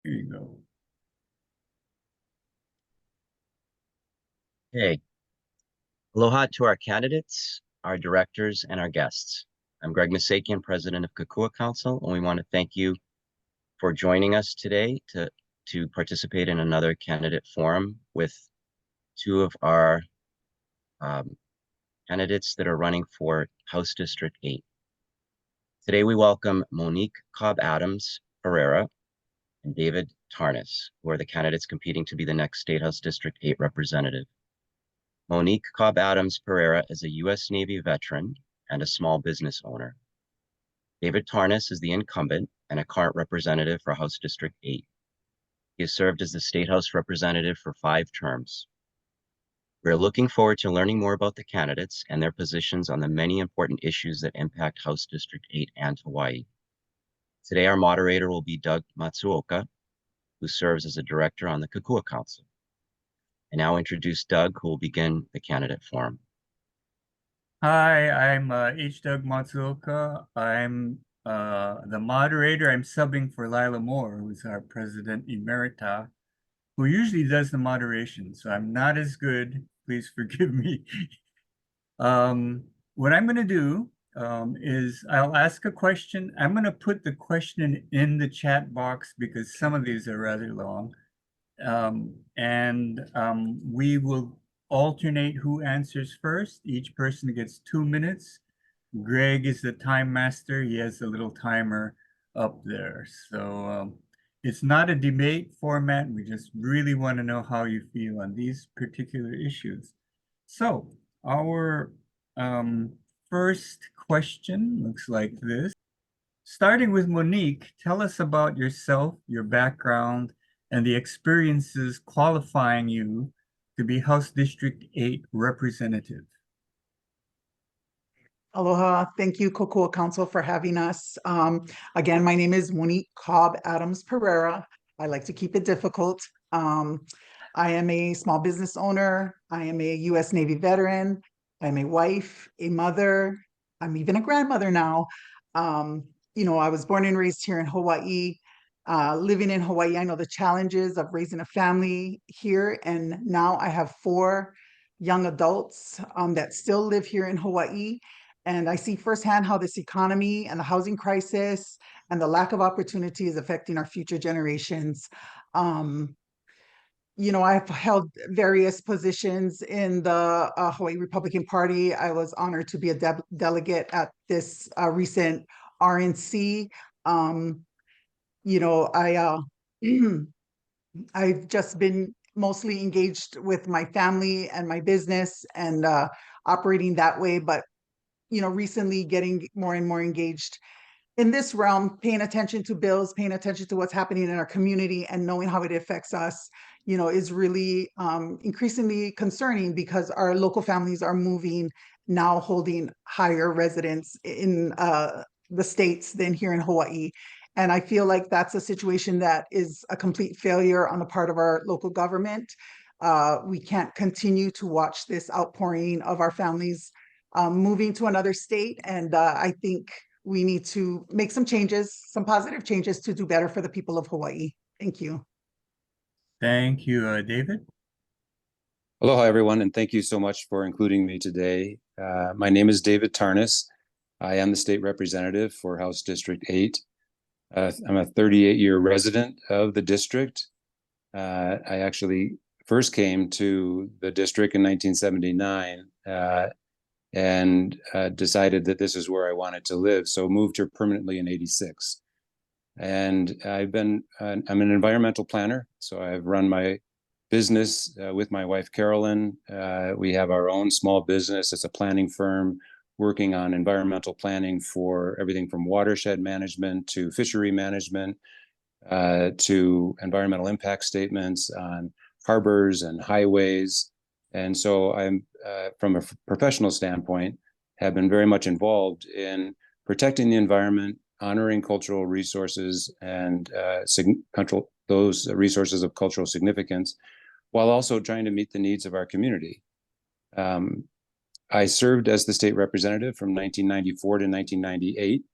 Here you go. Hey, aloha to our candidates, our directors, and our guests. I'm Greg Misakian, president of Kokua Council, and we want to thank you for joining us today to participate in another candidate forum with two of our candidates that are running for House District 8. Today we welcome Monique Cobb-Adams Perreira and David Tarnas, who are the candidates competing to be the next State House District 8 representative. Monique Cobb-Adams Perreira is a U.S. Navy veteran and a small business owner. David Tarnas is the incumbent and a current representative for House District 8. He has served as the State House representative for 5 terms. We are looking forward to learning more about the candidates and their positions on the many important issues that impact House District 8 and Hawaii. Today, our moderator will be Doug Matsuoka, who serves as a director on the Kokua Council. I now introduce Doug, who will begin the candidate forum. Hi, I'm H. Doug Matsuoka. I'm the moderator. I'm subbing for Lila Moore, who's our president emerita, who usually does the moderation. So I'm not as good. Please forgive me. What I'm going to do is I'll ask a question. I'm going to put the question in the chat box because some of these are rather long. We will alternate who answers first. Each person gets 2 minutes. Greg is the time master. He has a little timer up there. So it's not a debate format. We just really want to know how you feel on these particular issues. So our first question looks like this. Starting with Monique, tell us about yourself, your background, and the experiences qualifying you to be House District 8 representative. Aloha. Thank you, Kokua Council, for having us. Again, my name is Monique Cobb-Adams Perreira. I like to keep it difficult. I am a small business owner. I am a U.S. Navy veteran. I'm a wife, a mother. I'm even a grandmother now. I was born and raised here in Hawaii. Living in Hawaii, I know the challenges of raising a family here. And now I have 4 young adults that still live here in Hawaii. And I see firsthand how this economy and the housing crisis and the lack of opportunity is affecting our future generations. I've held various positions in the Hawaii Republican Party. I was honored to be a delegate at this recent RNC. I've just been mostly engaged with my family and my business and operating that way, but recently getting more and more engaged in this realm, paying attention to bills, paying attention to what's happening in our community and knowing how it affects us, is really increasingly concerning because our local families are moving now, holding higher residence in the States than here in Hawaii. And I feel like that's a situation that is a complete failure on the part of our local government. We can't continue to watch this outpouring of our families moving to another state. And I think we need to make some changes, some positive changes to do better for the people of Hawaii. Thank you. Thank you, David. Aloha, everyone, and thank you so much for including me today. My name is David Tarnas. I am the state representative for House District 8. I'm a 38-year resident of the district. I actually first came to the district in 1979 and decided that this is where I wanted to live, so moved here permanently in '86. And I'm an environmental planner, so I've run my business with my wife, Carolyn. We have our own small business. It's a planning firm working on environmental planning for everything from watershed management to fishery management to environmental impact statements on harbors and highways. And so I'm, from a professional standpoint, have been very much involved in protecting the environment, honoring cultural resources and those resources of cultural significance, while also trying to meet the needs of our community. I served as the state representative from 1994 to 1998.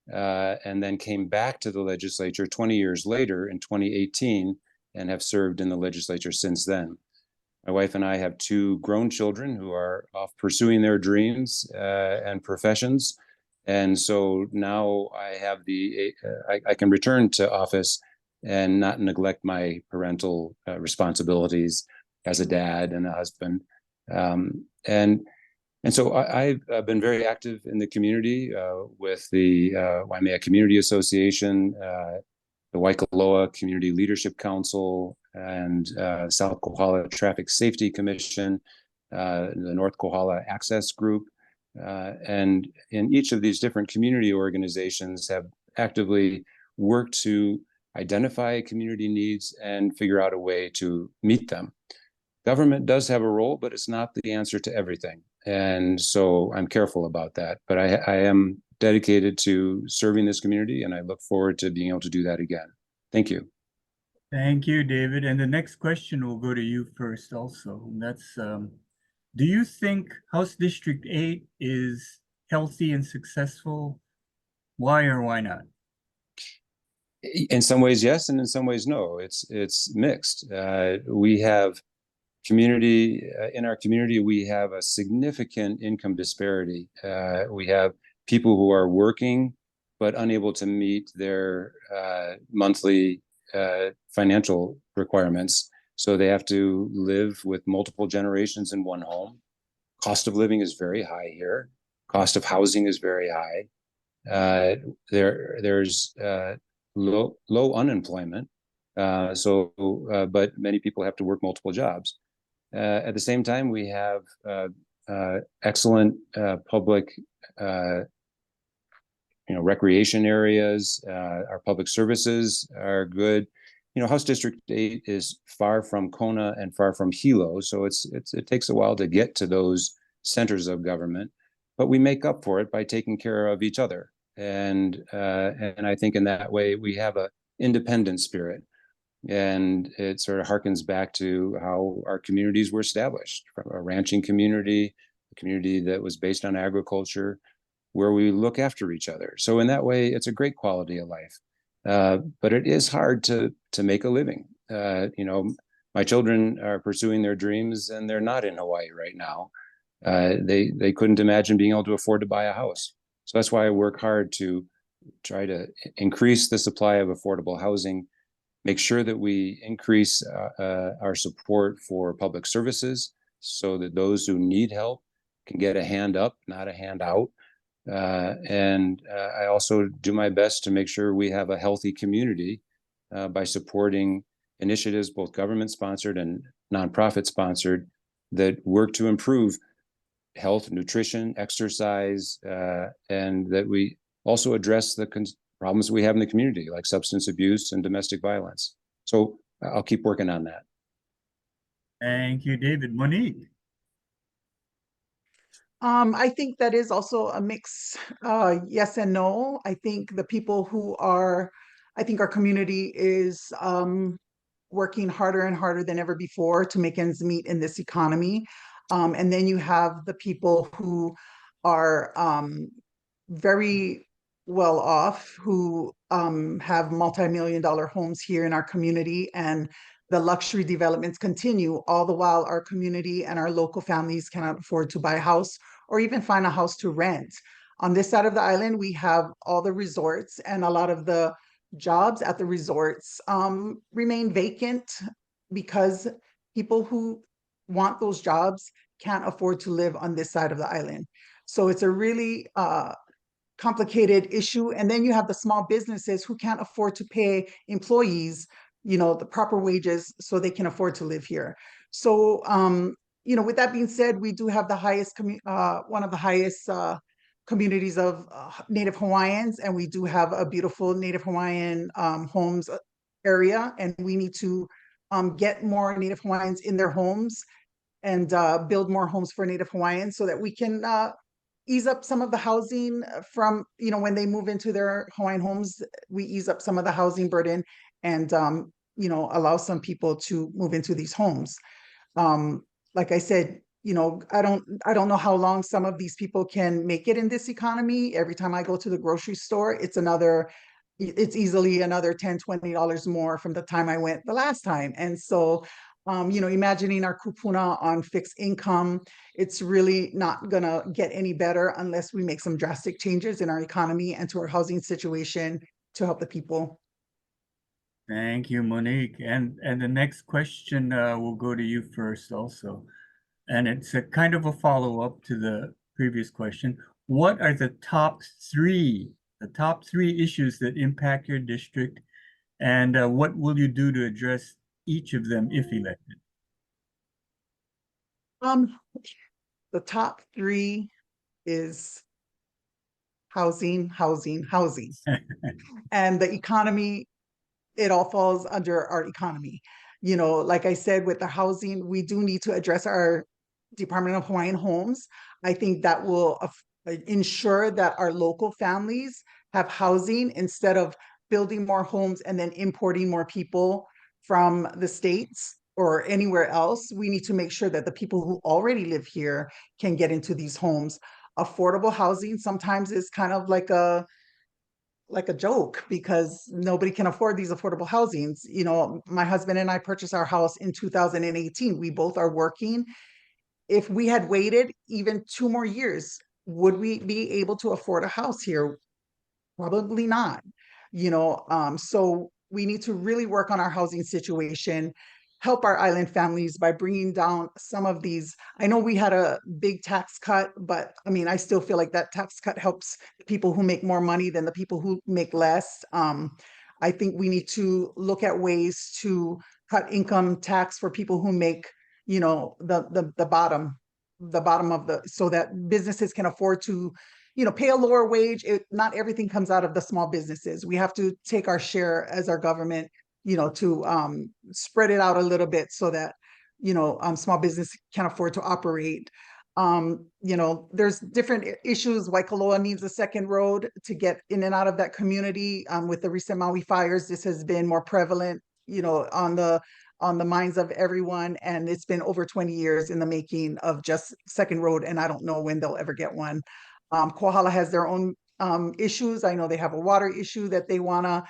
and then came back to the legislature 20 years later in 2018 and have served in the legislature since then. My wife and I have 2 grown children who are off pursuing their dreams and professions. And so now I have I can return to office and not neglect my parental responsibilities as a dad and a husband. And so I've been very active in the community with the Waimea Community Association, the Waikoloa Community Leadership Council, and South Kohala Traffic Safety Commission, the North Kohala Access Group. And in each of these different community organizations have actively worked to identify community needs and figure out a way to meet them. Government does have a role, but it's not the answer to everything. And so I'm careful about that. But I am dedicated to serving this community, and I look forward to being able to do that again. Thank you. Thank you, David. And the next question will go to you first also. And that's, do you think House District 8 is healthy and successful? Why or why not? In some ways, yes, and in some ways, no. It's mixed. We have community in our community. We have a significant income disparity. We have people who are working but unable to meet their monthly financial requirements. So they have to live with multiple generations in one home. Cost of living is very high here. Cost of housing is very high. There's low unemployment. But many people have to work multiple jobs. At the same time, we have excellent public recreation areas. Our public services are good. House District 8 is far from Kona and far from Hilo, so it takes a while to get to those centers of government, but we make up for it by taking care of each other. And I think in that way we have an independent spirit, and it sort of harkens back to how our communities were established, from a ranching community, a community that was based on agriculture, where we look after each other. So in that way, it's a great quality of life. But it is hard to make a living. My children are pursuing their dreams, and they're not in Hawaii right now. They couldn't imagine being able to afford to buy a house. So that's why I work hard to try to increase the supply of affordable housing, make sure that we increase our support for public services so that those who need help can get a hand up, not a hand out. And I also do my best to make sure we have a healthy community by supporting initiatives, both government-sponsored and nonprofit-sponsored, that work to improve health, nutrition, exercise, and that we also address the problems we have in the community, like substance abuse and domestic violence. So I'll keep working on that. Thank you, David. Monique? I think that is also a mix, yes and no. I think the people I think our community is working harder and harder than ever before to make ends meet in this economy. And then you have the people who are very well off, who have multi-million-dollar homes here in our community, and the luxury developments continue, all the while our community and our local families cannot afford to buy a house or even find a house to rent. On this side of the island, we have all the resorts, and a lot of the jobs at the resorts remain vacant because people who want those jobs can't afford to live on this side of the island. So it's a really complicated issue. And then you have the small businesses who can't afford to pay employees the proper wages so they can afford to live here. So, with that being said, we do have the highest, one of the highest communities of Native Hawaiians, and we do have a beautiful Native Hawaiian homes area, and we need to get more Native Hawaiians in their homes and build more homes for Native Hawaiians so that we can ease up some of the housing from, when they move into their Hawaiian homes, we ease up some of the housing burden and, allow some people to move into these homes. Like I said, you know, I don't know how long some of these people can make it in this economy. Every time I go to the grocery store, it's easily another $10, $20 more from the time I went the last time. And so, you know, imagining our kupuna on fixed income, it's really not gonna get any better unless we make some drastic changes in our economy and to our housing situation to help the people. Thank you, Monique. And the next question will go to you first also. And it's a kind of a follow-up to the previous question. What are the top three issues that impact your district? And what will you do to address each of them if elected? The top three is housing, housing, housing. And the economy, it all falls under our economy. You know, like I said, with the housing, we do need to address our Department of Hawaiian Homes. I think that will ensure that our local families have housing instead of building more homes and then importing more people from the States or anywhere else. We need to make sure that the people who already live here can get into these homes. Affordable housing sometimes is kind of like a joke because nobody can afford these affordable housings. You know, my husband and I purchased our house in 2018. We both are working. If we had waited even 2 more years, would we be able to afford a house here? Probably not. You know, so we need to really work on our housing situation, help our island families by bringing down some of these. I know we had a big tax cut, but I mean, I still feel like that tax cut helps people who make more money than the people who make less. I think we need to look at ways to cut income tax for people who make, you know, the bottom of the, so that businesses can afford to, you know, pay a lower wage. Not everything comes out of the small businesses. We have to take our share as our government, you know, to spread it out a little bit so that, you know, small business can afford to operate. You know, there's different issues. Waikoloa needs a second road to get in and out of that community. With the recent Maui fires, this has been more prevalent, you know, on the minds of everyone. And it's been over 20 years in the making of just second road. And I don't know when they'll ever get one. Kohala has their own issues. I know they have a water issue that they wanna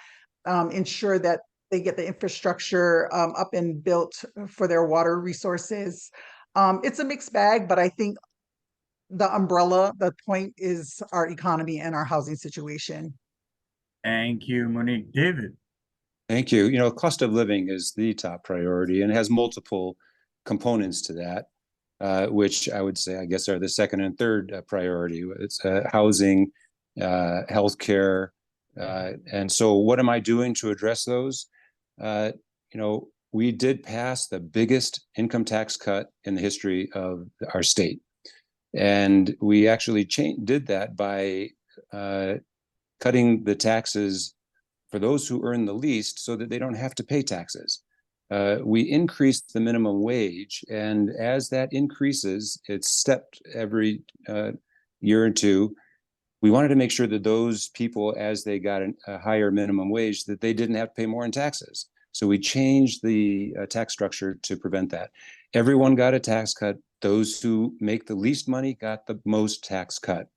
ensure that they get the infrastructure up and built for their water resources. It's a mixed bag, but I think the point is our economy and our housing situation. Thank you, Monique. David. Thank you. You know, cost of living is the top priority and has multiple components to that, which I would say, I guess, are the second and third priority. It's housing, healthcare. And so what am I doing to address those? You know, we did pass the biggest income tax cut in the history of our state. And we actually did that by cutting the taxes for those who earn the least so that they don't have to pay taxes. We increased the minimum wage, and as that increases, it's stepped every year or two. We wanted to make sure that those people, as they got a higher minimum wage, that they didn't have to pay more in taxes. So we changed the tax structure to prevent that. Everyone got a tax cut. Those who make the least money got the most tax cut.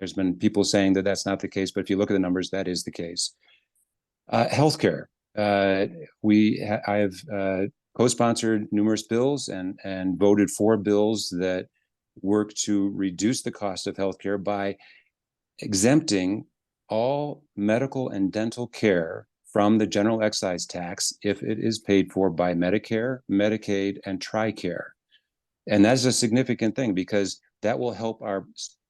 There's been people saying that that's not the case, but if you look at the numbers, that is the case. Healthcare. I have co-sponsored numerous bills and voted for bills that work to reduce the cost of healthcare by exempting all medical and dental care from the general excise tax if it is paid for by Medicare, Medicaid, and TRICARE. And that's a significant thing because that will help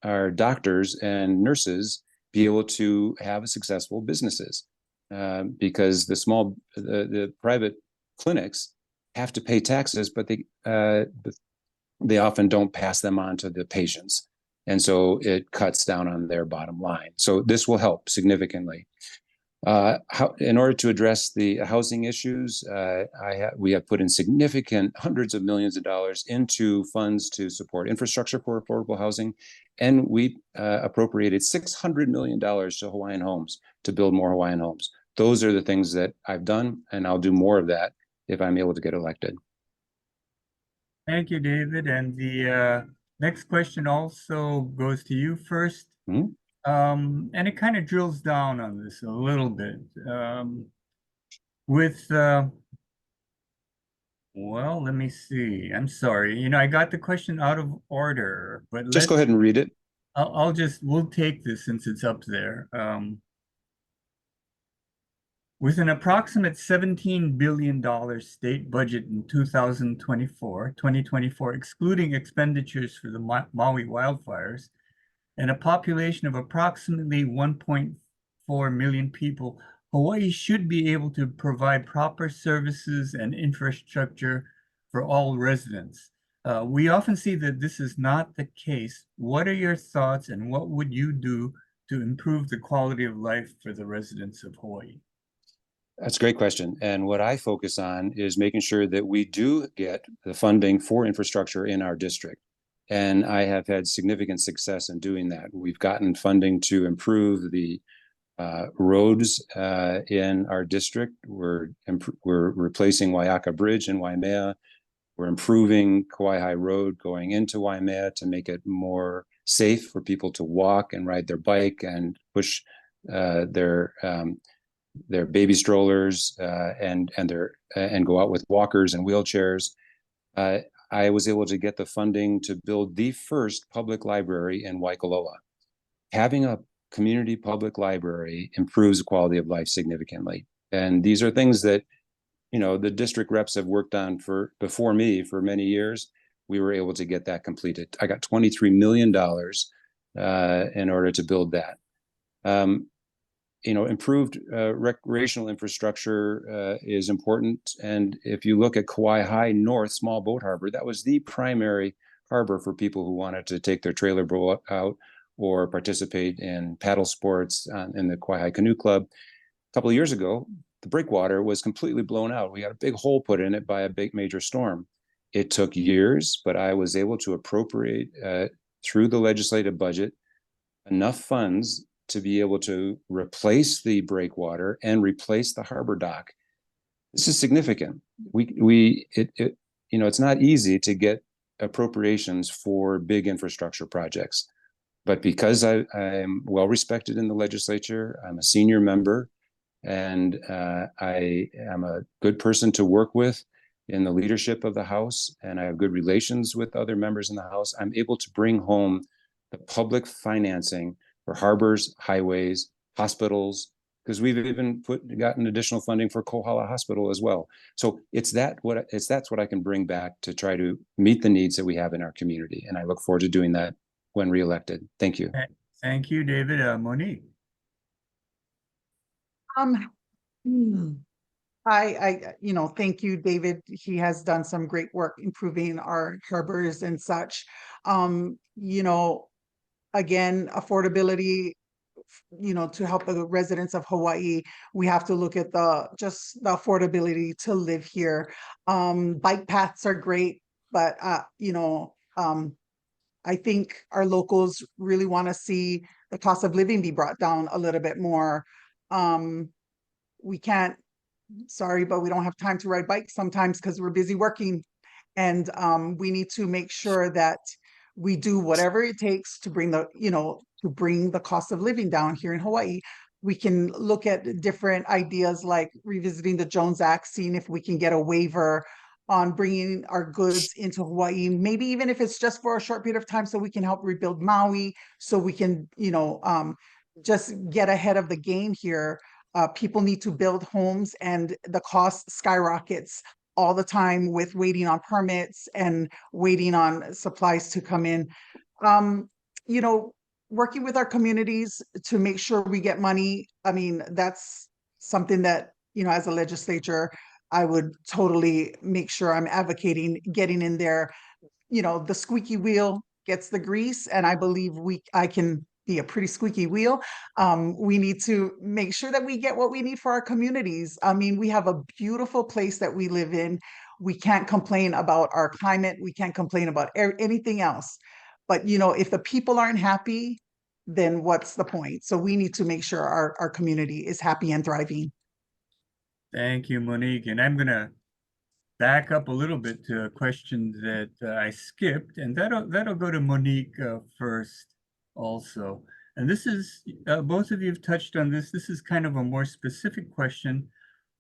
our doctors and nurses be able to have successful businesses. Because the private clinics have to pay taxes, but they often don't pass them on to the patients. And so it cuts down on their bottom line. So this will help significantly. In order to address the housing issues, we have put in significant hundreds of millions of dollars into funds to support infrastructure for affordable housing. And we appropriated $600 million to Hawaiian Homes to build more Hawaiian homes. Those are the things that I've done, and I'll do more of that if I'm able to get elected. Thank you, David. And the next question also goes to you first. Mhm. And it kind of drills down on this a little bit. With well, let me see. I'm sorry. I got the question out of order, but Just go ahead and read it. we'll take this since it's up there. With an approximate $17 billion state budget in 2024, excluding expenditures for the Maui wildfires, and a population of approximately 1.4 million people, Hawaii should be able to provide proper services and infrastructure for all residents. We often see that this is not the case. What are your thoughts and what would you do to improve the quality of life for the residents of Hawaii? That's a great question. And what I focus on is making sure that we do get the funding for infrastructure in our district. And I have had significant success in doing that. We've gotten funding to improve the roads in our district. We're replacing Waiaka Bridge in Waimea. We're improving Kauai Road going into Waimea to make it more safe for people to walk and ride their bike and push their baby strollers and go out with walkers and wheelchairs. I was able to get the funding to build the first public library in Waikoloa. Having a community public library improves the quality of life significantly. And these are things that, the district reps have worked on before me for many years. We were able to get that completed. I got $23 million in order to build that. Improved recreational infrastructure is important. And if you look at Kauai North Small Boat Harbor, that was the primary harbor for people who wanted to take their trailer boat out or participate in paddle sports in the Kauai Canoe Club. A couple of years ago, the breakwater was completely blown out. We got a big hole put in it by a big major storm. It took years, but I was able to appropriate through the legislative budget enough funds to be able to replace the breakwater and replace the harbor dock. This is significant. It's not easy to get appropriations for big infrastructure projects, but because I'm well respected in the legislature, I'm a senior member, and I am a good person to work with in the leadership of the House, and I have good relations with other members in the House. I'm able to bring home the public financing for harbors, highways, hospitals, because we've even gotten additional funding for Kohala Hospital as well. So that's what I can bring back to try to meet the needs that we have in our community. And I look forward to doing that when reelected. Thank you. Thank you, David. Monique. Thank you, David. He has done some great work improving our harbors and such. Again, affordability, to help the residents of Hawaii, we have to look at the affordability to live here. Bike paths are great, but I think our locals really want to see the cost of living be brought down a little bit more. We can't, sorry, but we don't have time to ride bikes sometimes because we're busy working. And we need to make sure that we do whatever it takes to bring the cost of living down here in Hawaii. We can look at different ideas like revisiting the Jones Act, seeing if we can get a waiver on bringing our goods into Hawaii, maybe even if it's just for a short period of time, so we can help rebuild Maui, so we can, just get ahead of the game here. People need to build homes and the cost skyrockets all the time with waiting on permits and waiting on supplies to come in. Working with our communities to make sure we get money. I mean, that's something that, as a legislature, I would totally make sure I'm advocating getting in there. The squeaky wheel gets the grease, and I believe I can be a pretty squeaky wheel. We need to make sure that we get what we need for our communities. I mean, we have a beautiful place that we live in. We can't complain about our climate. We can't complain about anything else. But, if the people aren't happy, then what's the point? So we need to make sure our community is happy and thriving. Thank you, Monique. And I'm going to back up a little bit to a question that I skipped, and that'll go to Monique first also. And this is, both of you have touched on this. This is kind of a more specific question.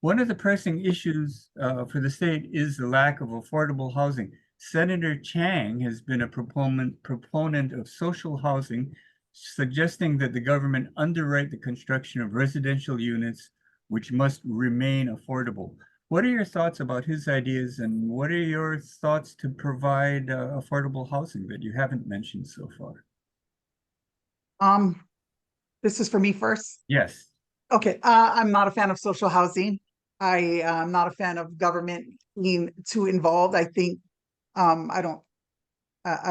One of the pressing issues for the state is the lack of affordable housing. Senator Chang has been a proponent of social housing, suggesting that the government underwrite the construction of residential units, which must remain affordable. What are your thoughts about his ideas, and what are your thoughts to provide affordable housing that you haven't mentioned so far? This is for me first. Yes. Okay, I'm not a fan of social housing. I am not a fan of government being too involved. I think I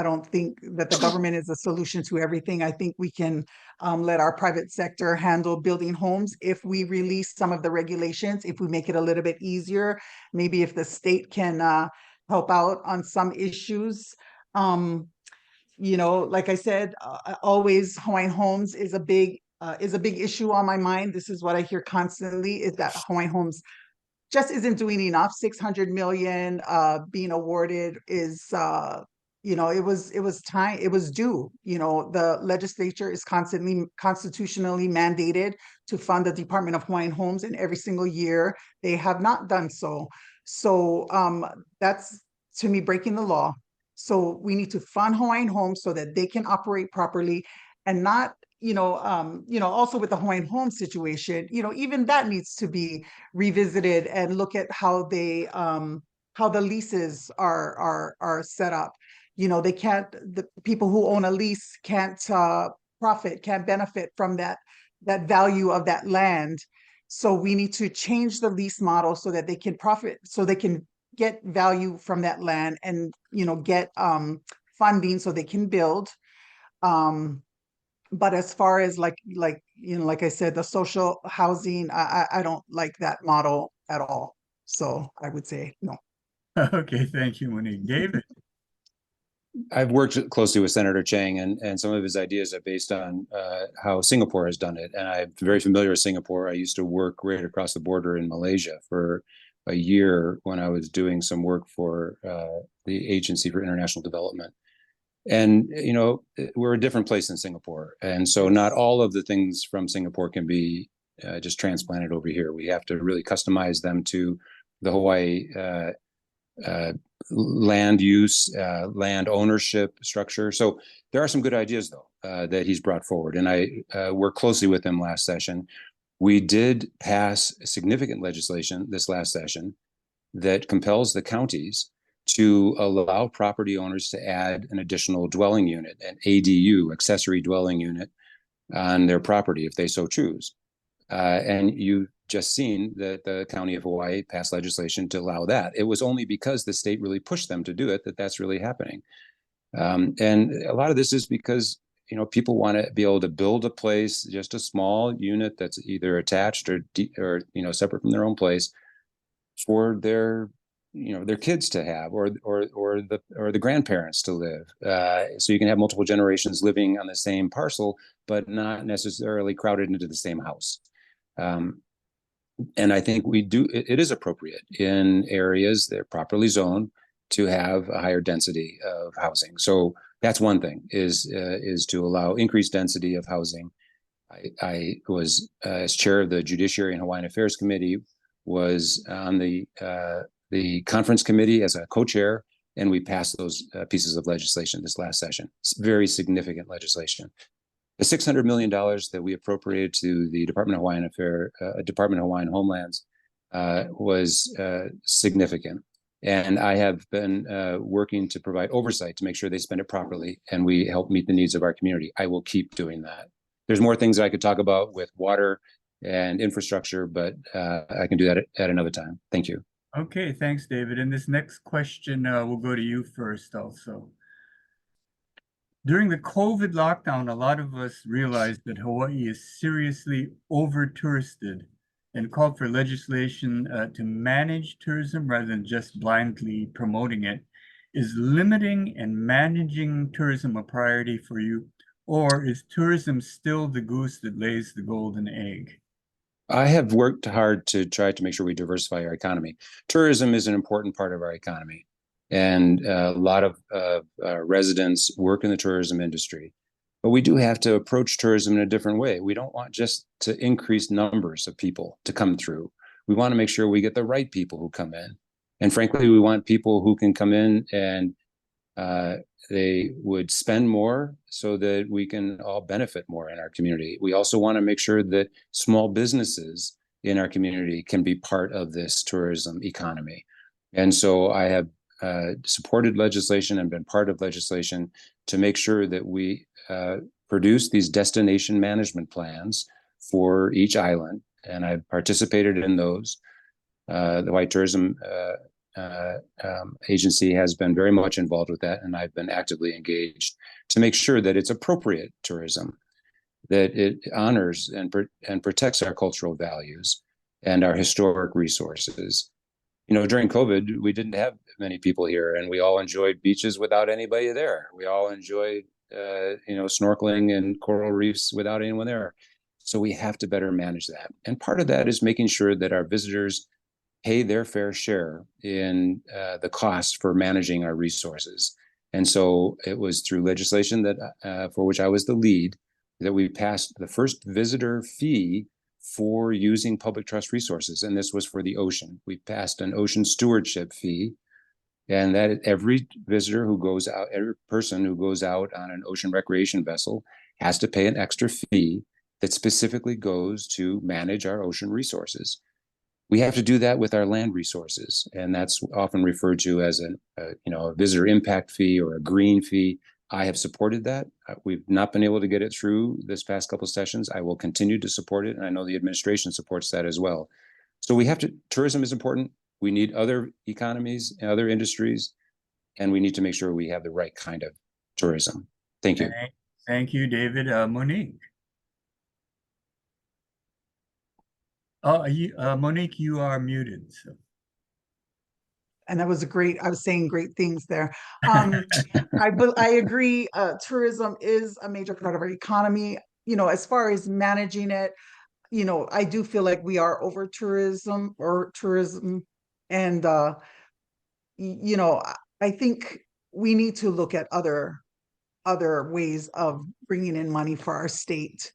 don't think that the government is a solution to everything. I think we can let our private sector handle building homes if we release some of the regulations, if we make it a little bit easier, maybe if the state can help out on some issues. You know, like I said, always Hawaiian Homes is a big issue on my mind. This is what I hear constantly, is that Hawaiian Homes just isn't doing enough. 600 million being awarded is you know, it was time, it was due. You know, the legislature is constitutionally mandated to fund the Department of Hawaiian Homes, and every single year they have not done so. So that's, to me, breaking the law. So we need to fund Hawaiian Homes so that they can operate properly, and not, also with the Hawaiian Home situation, even that needs to be revisited and look at how the leases are set up. They can't, the people who own a lease can't can't benefit from that value of that land. So we need to change the lease model so that they can profit, so they can get value from that land, and get funding so they can build. But as far as like I said, the social housing, I don't like that model at all. So I would say no. Okay, thank you, Monique. David? I've worked closely with Senator Chang, and some of his ideas are based on how Singapore has done it. And I'm very familiar with Singapore. I used to work right across the border in Malaysia for a year when I was doing some work for the Agency for International Development. And, we're a different place than Singapore. And so not all of the things from Singapore can be just transplanted over here. We have to really customize them to the Hawaii land use, land ownership structure. So there are some good ideas, though, that he's brought forward. And I worked closely with him last session. We did pass significant legislation this last session that compels the counties to allow property owners to add an additional dwelling unit, an ADU, accessory dwelling unit, on their property if they so choose. And you've just seen that the County of Hawaii passed legislation to allow that. It was only because the state really pushed them to do it that that's really happening. And a lot of this is because people want to be able to build a place, just a small unit that's either attached or separate from their own place, for their kids to have, or the grandparents to live. So you can have multiple generations living on the same parcel, but not necessarily crowded into the same house. And I think it is appropriate in areas that are properly zoned to have a higher density of housing. So that's one thing, is to allow increased density of housing. I was, as chair of the Judiciary and Hawaiian Affairs Committee, was on the conference committee as a co-chair, and we passed those pieces of legislation this last session. It's very significant legislation. The $600 million that we appropriated to the Department of Hawaiian Homelands was significant. And I have been working to provide oversight to make sure they spend it properly, and we help meet the needs of our community. I will keep doing that. There's more things that I could talk about with water and infrastructure, but I can do that at another time. Thank you. Okay, thanks, David. And this next question will go to you first also. During the COVID lockdown, a lot of us realized that Hawaii is seriously over-touristed, and called for legislation to manage tourism rather than just blindly promoting it. Is limiting and managing tourism a priority for you, or is tourism still the goose that lays the golden egg? I have worked hard to try to make sure we diversify our economy. Tourism is an important part of our economy, and a lot of residents work in the tourism industry. But we do have to approach tourism in a different way. We don't want just to increase numbers of people to come through. We want to make sure we get the right people who come in. And frankly, we want people who can come in and they would spend more so that we can all benefit more in our community. We also want to make sure that small businesses in our community can be part of this tourism economy. And so I have supported legislation and been part of legislation to make sure that we produce these destination management plans for each island. And I've participated in those. The Hawaii Tourism Agency has been very much involved with that, and I've been actively engaged to make sure that it's appropriate tourism, that it honors and protects our cultural values and our historic resources. You know, during COVID, we didn't have many people here, and we all enjoyed beaches without anybody there. We all enjoyed, snorkeling and coral reefs without anyone there. So we have to better manage that. And part of that is making sure that our visitors pay their fair share in the cost for managing our resources. And so it was through legislation that for which I was the lead that we passed the first visitor fee for using public trust resources. And this was for the ocean. We passed an ocean stewardship fee, and that every visitor who goes out, every person who goes out on an ocean recreation vessel has to pay an extra fee that specifically goes to manage our ocean resources. We have to do that with our land resources, and that's often referred to as a visitor impact fee or a green fee. I have supported that. We've not been able to get it through this past couple of sessions. I will continue to support it, and I know the administration supports that as well. So tourism is important. We need other economies and other industries, and we need to make sure we have the right kind of tourism. Thank you. Thank you, David. Monique. Monique, you are muted. So. And that was I was saying great things there. I agree. Tourism is a major part of our economy. You know, as far as managing it, I do feel like we are over tourism. And, I think we need to look at other ways of bringing in money for our state.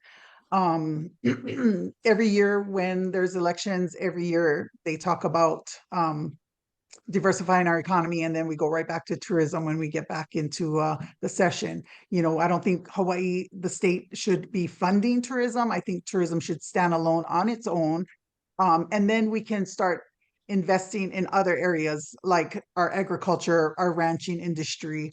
Every year when there's elections, every year they talk about diversifying our economy, and then we go right back to tourism when we get back into the session. I don't think Hawaii, the state, should be funding tourism. I think tourism should stand alone on its own, and then we can start investing in other areas like our agriculture, our ranching industry,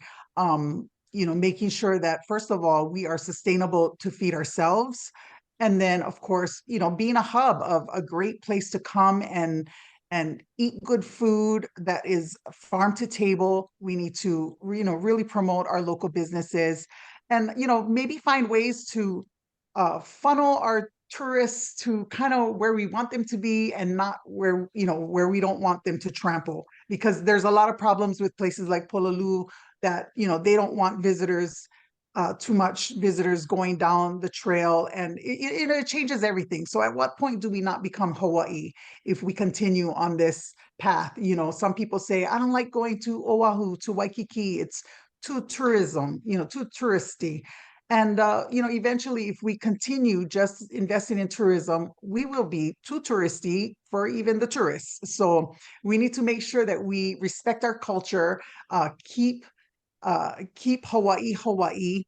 making sure that, first of all, we are sustainable to feed ourselves. And then, of course, being a hub of a great place to come and eat good food that is farm to table. We need to, really promote our local businesses, and, maybe find ways to funnel our tourists to kind of where we want them to be, and not where we don't want them to trample, because there's a lot of problems with places like Pololu that they don't want too much visitors going down the trail, and it changes everything. So at what point do we not become Hawaii if we continue on this path? Some people say, I don't like going to Oahu, to Waikiki, it's too tourism, too touristy. And, eventually, if we continue just investing in tourism, we will be too touristy for even the tourists. So we need to make sure that we respect our culture, keep Hawaii,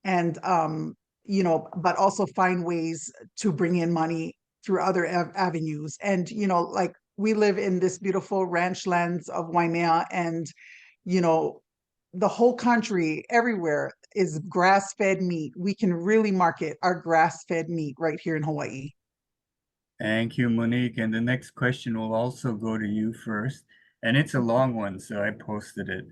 and, but also find ways to bring in money through other avenues. And, like, we live in this beautiful ranch lands of Waimea, and, the whole country, everywhere, is grass-fed meat. We can really market our grass-fed meat right here in Hawaii. Thank you, Monique. And the next question will also go to you first. And it's a long one, so I posted it.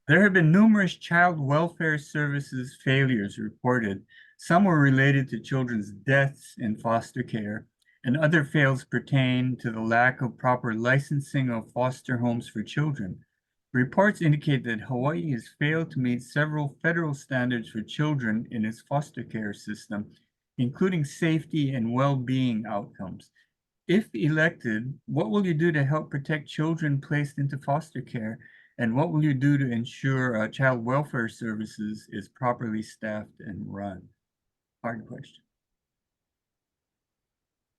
There have been numerous child welfare services failures reported. Some were related to children's deaths in foster care, and other fails pertain to the lack of proper licensing of foster homes for children. Reports indicate that Hawaii has failed to meet several federal standards for children in its foster care system, including safety and well-being outcomes. If elected, what will you do to help protect children placed into foster care? And what will you do to ensure child welfare services is properly staffed and run? Hard question.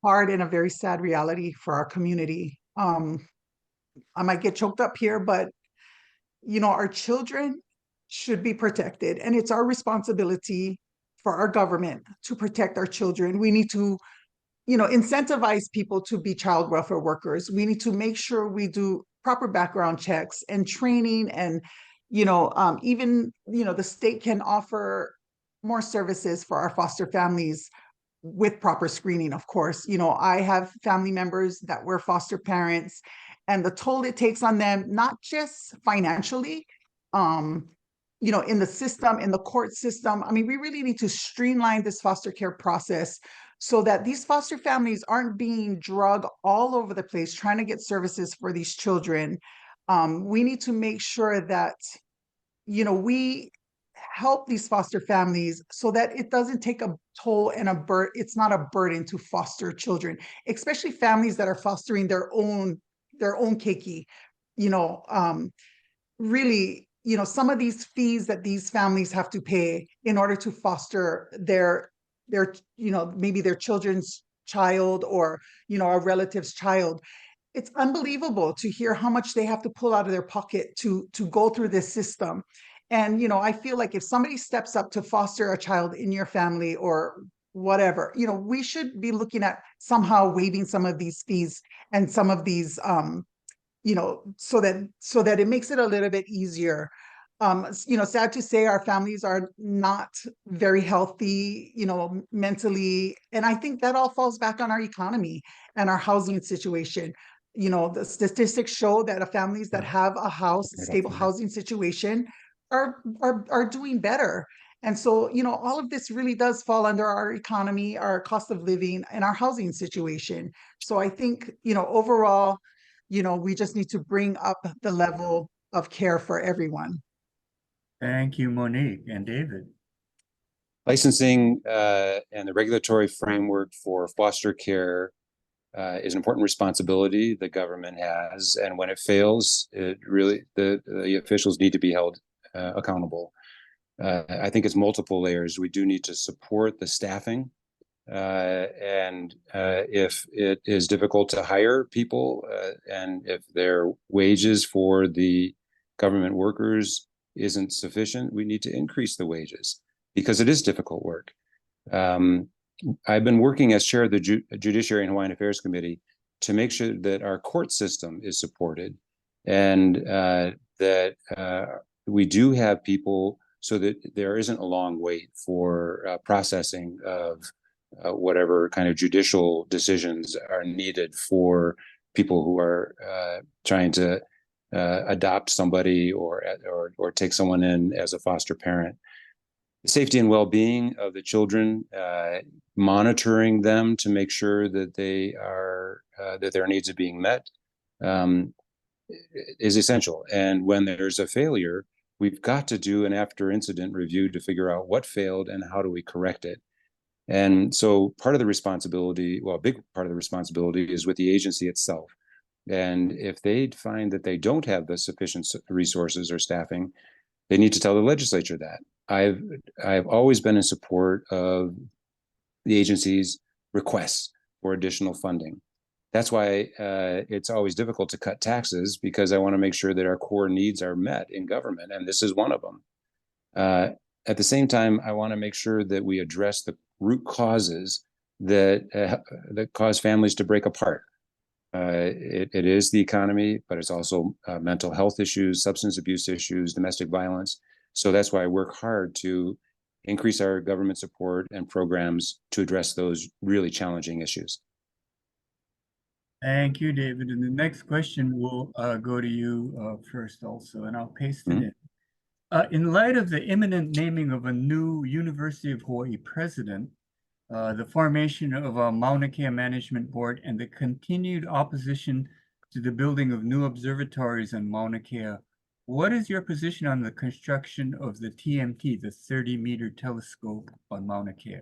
Hard and a very sad reality for our community. I might get choked up here, but our children should be protected, and it's our responsibility for our government to protect our children. We need to, incentivize people to be child welfare workers. We need to make sure we do proper background checks and training, and even the state can offer more services for our foster families with proper screening, of course. I have family members that were foster parents, and the toll it takes on them, not just financially, in the system, in the court system. I mean, we really need to streamline this foster care process so that these foster families aren't being drugged all over the place trying to get services for these children. We need to make sure that, we help these foster families so that it doesn't take a toll and it's not a burden to foster children, especially families that are fostering their own keiki. Really, some of these fees that these families have to pay in order to foster their maybe their children's child, or a relative's child. It's unbelievable to hear how much they have to pull out of their pocket to go through this system. And I feel like if somebody steps up to foster a child in your family or whatever, we should be looking at somehow waiving some of these fees and some of these so that it makes it a little bit easier. Sad to say, our families are not very healthy, mentally. And I think that all falls back on our economy and our housing situation. The statistics show that families that have a stable housing situation are doing better. And so, all of this really does fall under our economy, our cost of living, and our housing situation. So I think, overall, we just need to bring up the level of care for everyone. Thank you, Monique and David. Licensing and the regulatory framework for foster care is an important responsibility the government has, and when it fails, it really the officials need to be held accountable. I think it's multiple layers. We do need to support the staffing, and if it is difficult to hire people, and if their wages for the government workers isn't sufficient, we need to increase the wages because it is difficult work. I've been working as chair of the Judiciary and Hawaiian Affairs Committee to make sure that our court system is supported, and that we do have people so that there isn't a long wait for processing of whatever kind of judicial decisions are needed for people who are trying to adopt somebody or take someone in as a foster parent. The safety and well-being of the children, monitoring them to make sure that they are that their needs are being met, is essential. And when there's a failure, we've got to do an after-incident review to figure out what failed and how do we correct it. And so part of the responsibility, well, a big part of the responsibility is with the agency itself. And if they find that they don't have the sufficient resources or staffing, they need to tell the legislature that. I've always been in support of the agency's requests for additional funding. That's why it's always difficult to cut taxes, because I want to make sure that our core needs are met in government, and this is one of them. At the same time, I want to make sure that we address the root causes that cause families to break apart. It is the economy, but it's also mental health issues, substance abuse issues, domestic violence. So that's why I work hard to increase our government support and programs to address those really challenging issues. Thank you, David. And the next question will go to you first also, and I'll paste it in. In light of the imminent naming of a new University of Hawaii president, the formation of a Mauna Kea Management Board, and the continued opposition to the building of new observatories on Mauna Kea, what is your position on the construction of the TMT, the 30-meter telescope on Mauna Kea?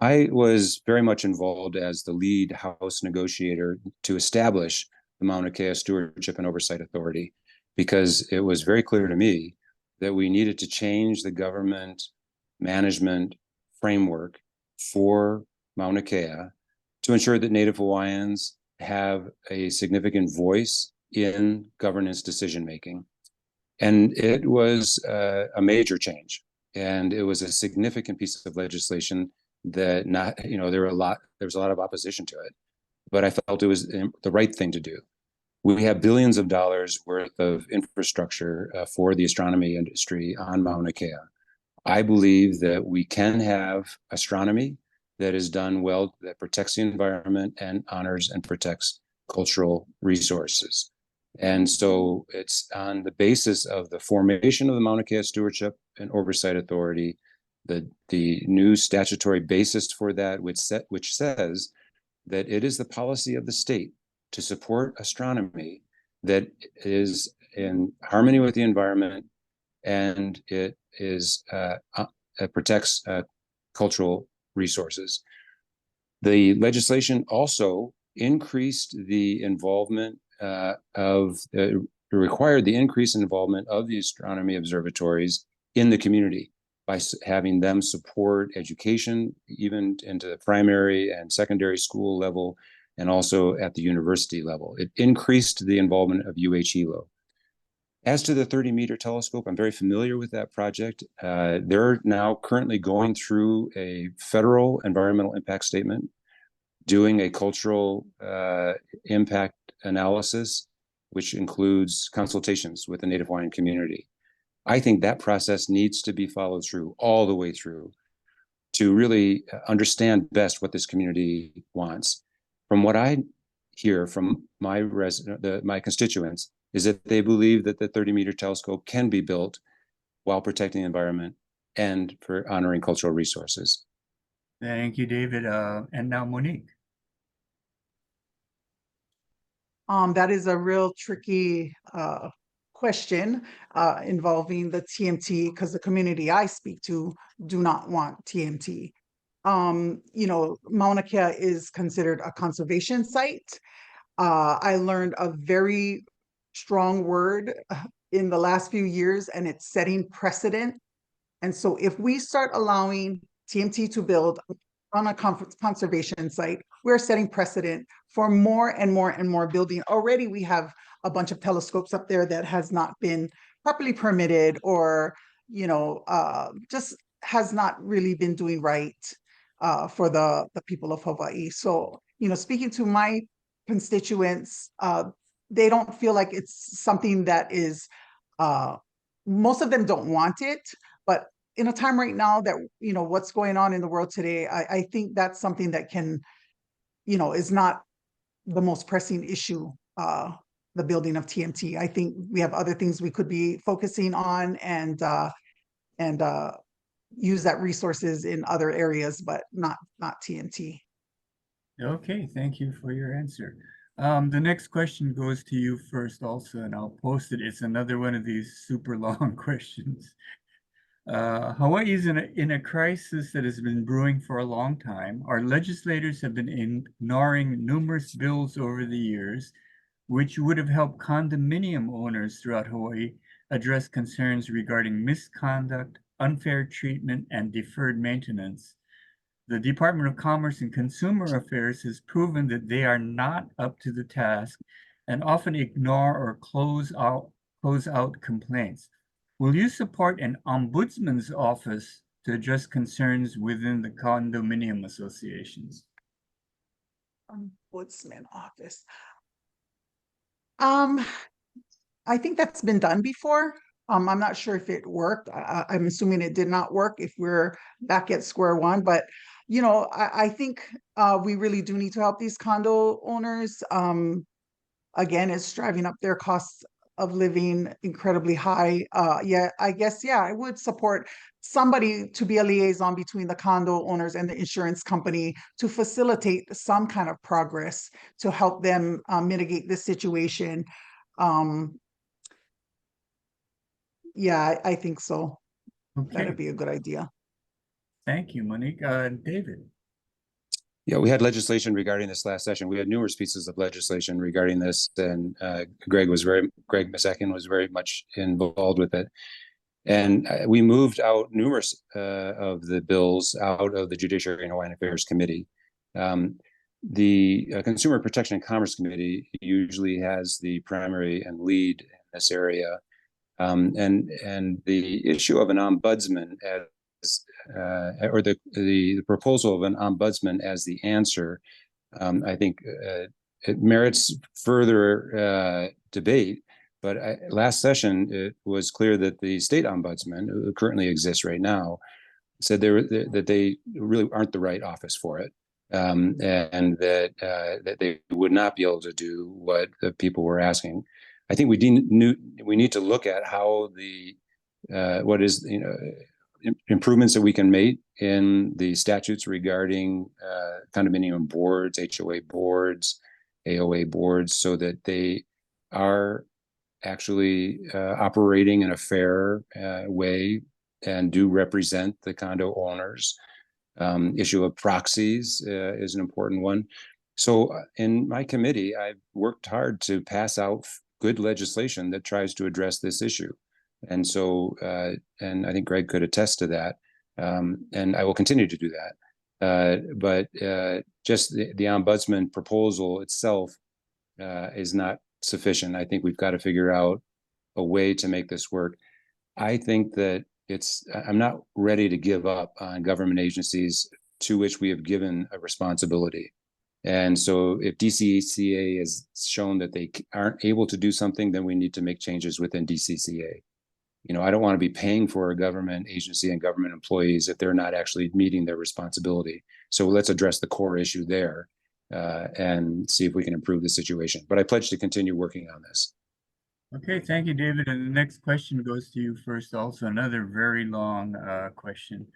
I was very much involved as the lead House negotiator to establish the Mauna Kea Stewardship and Oversight Authority, because it was very clear to me that we needed to change the government management framework for Mauna Kea to ensure that Native Hawaiians have a significant voice in governance decision-making. And it was a major change. And it was a significant piece of legislation that there was a lot of opposition to it, but I felt it was the right thing to do. We have billions of dollars worth of infrastructure for the astronomy industry on Mauna Kea. I believe that we can have astronomy that is done well, that protects the environment and honors and protects cultural resources. And so it's on the basis of the formation of the Mauna Kea Stewardship and Oversight Authority, the new statutory basis for that, which says that it is the policy of the state to support astronomy that is in harmony with the environment, and it protects cultural resources. The legislation also increased the involvement required the increased involvement of the astronomy observatories in the community by having them support education, even into the primary and secondary school level, and also at the university level. It increased the involvement of UH-ELO. As to the 30-meter telescope, I'm very familiar with that project. They're now currently going through a federal environmental impact statement, doing a cultural impact analysis, which includes consultations with the Native Hawaiian community. I think that process needs to be followed through, all the way through, to really understand best what this community wants. From what I hear from my constituents, is that they believe that the 30-meter telescope can be built while protecting the environment and for honoring cultural resources. Thank you, David. And now Monique. That is a real tricky question involving the TMT, because the community I speak to do not want TMT. Mauna Kea is considered a conservation site. I learned a very strong word in the last few years, and it's setting precedent. And so if we start allowing TMT to build on a conservation site, we're setting precedent for more and more and more building. Already we have a bunch of telescopes up there that has not been properly permitted, or just has not really been doing right for the people of Hawaii. So speaking to my constituents, they don't feel like it's something that is most of them don't want it, but in a time right now that what's going on in the world today, I think that's something that can is not the most pressing issue, the building of TMT. I think we have other things we could be focusing on, and use that resources in other areas, but not TMT. Okay, thank you for your answer. The next question goes to you first also, and I'll post it. It's another one of these super long questions. Hawaii is in a crisis that has been brewing for a long time. Our legislators have been ignoring numerous bills over the years, which would have helped condominium owners throughout Hawaii address concerns regarding misconduct, unfair treatment, and deferred maintenance. The Department of Commerce and Consumer Affairs has proven that they are not up to the task and often ignore or close out complaints. Will you support an ombudsman's office to address concerns within the condominium associations? Ombudsman office. I think that's been done before. I'm not sure if it worked. I'm assuming it did not work if we're back at square one, but I think we really do need to help these condo owners. Again, it's driving up their costs of living incredibly high. I guess, I would support somebody to be a liaison between the condo owners and the insurance company to facilitate some kind of progress to help them mitigate this situation. I think so. Okay. That'd be a good idea. Thank you, Monique. David. Yeah, we had legislation regarding this last session. We had numerous pieces of legislation regarding this, and Greg Misakian was very much involved with it. And we moved out numerous of the bills out of the Judiciary and Hawaiian Affairs Committee. The Consumer Protection and Commerce Committee usually has the primary and lead in this area. And the issue of an ombudsman or the proposal of an ombudsman as the answer, I think it merits further debate. But last session, it was clear that the state ombudsman, who currently exists right now, said that they really aren't the right office for it, and that they would not be able to do what the people were asking. I think we need to look at how improvements that we can make in the statutes regarding condominium boards, HOA boards, AOA boards, so that they are actually operating in a fair way and do represent the condo owners. Issue of proxies is an important one. So in my committee, I've worked hard to pass out good legislation that tries to address this issue. And so, and I think Greg could attest to that. And I will continue to do that. But just the ombudsman proposal itself is not sufficient. I think we've got to figure out a way to make this work. I think that I'm not ready to give up on government agencies to which we have given a responsibility. And so if DCCA has shown that they aren't able to do something, then we need to make changes within DCCA. You know, I don't want to be paying for a government agency and government employees if they're not actually meeting their responsibility. So let's address the core issue there and see if we can improve the situation. But I pledge to continue working on this. Okay, thank you, David. And the next question goes to you first, also another very long question.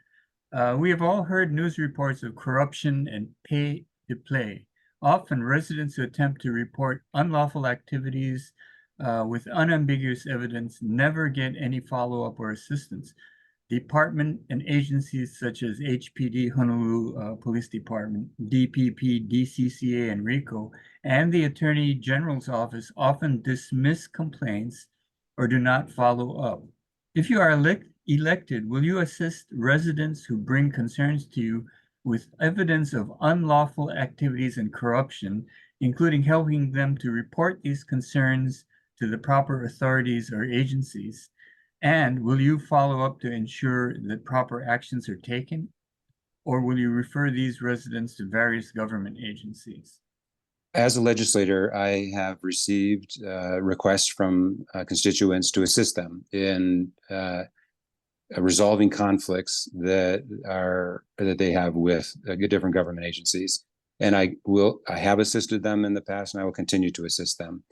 We have all heard news reports of corruption and pay to play. Often residents who attempt to report unlawful activities with unambiguous evidence never get any follow-up or assistance. Department and agencies such as HPD, Honolulu Police Department, DPP, DCCA, and RICO, and the Attorney General's Office often dismiss complaints or do not follow up. If you are elected, will you assist residents who bring concerns to you with evidence of unlawful activities and corruption, including helping them to report these concerns to the proper authorities or agencies? And will you follow up to ensure that proper actions are taken? Or will you refer these residents to various government agencies? As a legislator, I have received requests from constituents to assist them in resolving conflicts that they have with different government agencies. And I have assisted them in the past, and I will continue to assist them.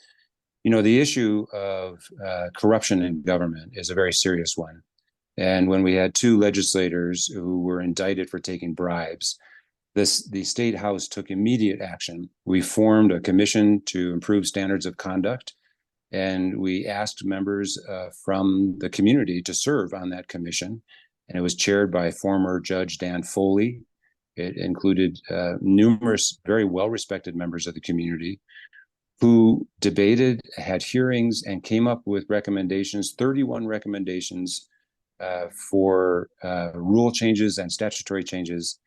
You know, the issue of corruption in government is a very serious one. And when we had two legislators who were indicted for taking bribes, the State House took immediate action. We formed a commission to improve standards of conduct, and we asked members from the community to serve on that commission. And it was chaired by former Judge Dan Foley. It included numerous very well-respected members of the community who debated, had hearings, and came up with recommendations, 31 recommendations for rule changes and statutory changes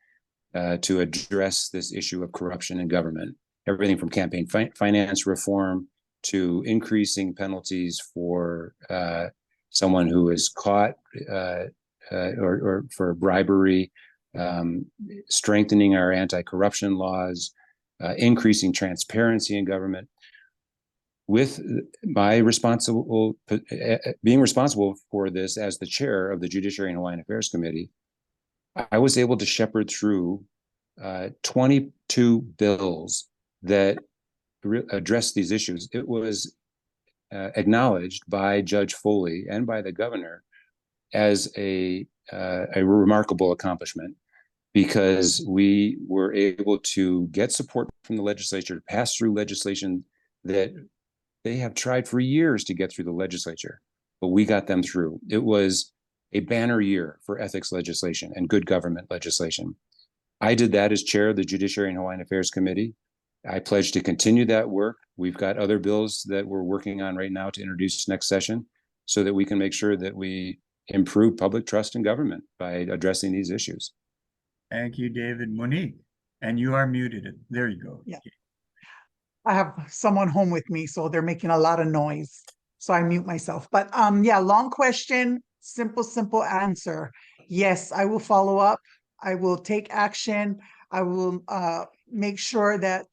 to address this issue of corruption in government. Everything from campaign finance reform to increasing penalties for someone who is caught or for bribery, strengthening our anti-corruption laws, increasing transparency in government. With my being responsible for this as the chair of the Judiciary and Hawaiian Affairs Committee, I was able to shepherd through 22 bills that address these issues. It was acknowledged by Judge Foley and by the governor as a remarkable accomplishment, because we were able to get support from the legislature to pass through legislation that they have tried for years to get through the legislature, but we got them through. It was a banner year for ethics legislation and good government legislation. I did that as chair of the Judiciary and Hawaiian Affairs Committee. I pledge to continue that work. We've got other bills that we're working on right now to introduce next session so that we can make sure that we improve public trust in government by addressing these issues. Thank you, David. Monique, and you are muted. There you go. Yeah. I have someone home with me, so they're making a lot of noise. So I mute myself. But yeah, long question, simple answer. Yes, I will follow up. I will take action. I will make sure that